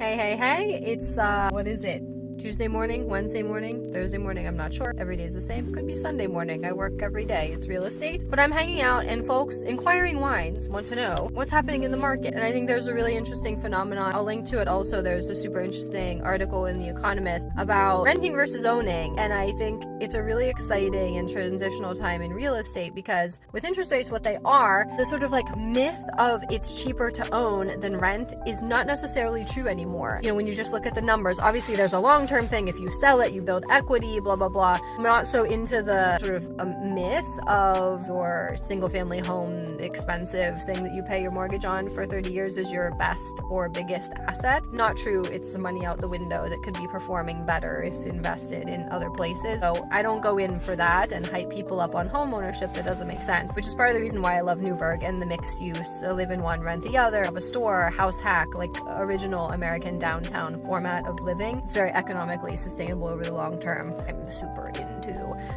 Hey, it's, what is it? Tuesday morning, Wednesday morning, Thursday morning, I'm not sure. Every day is the same. Could be Sunday morning. I work every day. It's real estate. But I'm hanging out and folks, inquiring minds want to know what's happening in the market. And I think there's a really interesting phenomenon. I'll link to it also. There's a super interesting article in The Economist about renting versus owning. And I think it's a really exciting and transitional time in real estate because with interest rates what they are, the sort of like myth of it's cheaper to own than rent is not necessarily true anymore. You know, when you just look at the numbers, obviously there's a long-term thing. If you sell it, you build equity, blah, blah, blah. I'm not so into the sort of myth of your single family home expensive thing that you pay your mortgage on for 30 years is your best or biggest asset. Not true. It's money out the window that could be performing better if invested in other places. So I don't go in for that and hype people up on home ownership. That doesn't make sense, which is part of the reason why I love Newburgh and the mixed use, live in one, rent the other, have a store, house hack, like original American downtown format of living. It's very economically sustainable over the long term. I'm super into.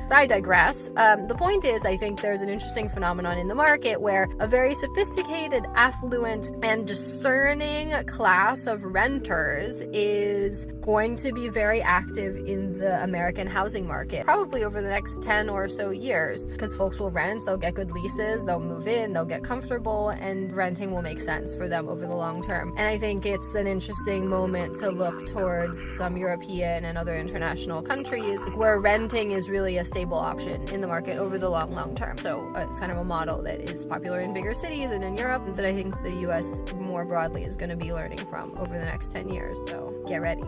But I digress. The point is, I think there's an interesting phenomenon in the market where a very sophisticated, affluent, and discerning class of renters is going to be very active in the American housing market, probably over the next 10 or so years, because folks will rent, they'll get good leases, they'll move in, they'll get comfortable, and renting will make sense for them over the long term. And I think it's an interesting moment to look towards some European and other international countries where renting is really a stable option in the market over the long term. So it's kind of a model that is popular in bigger cities and in Europe that I think the US more broadly is going to be learning from over the next 10 years. So get ready.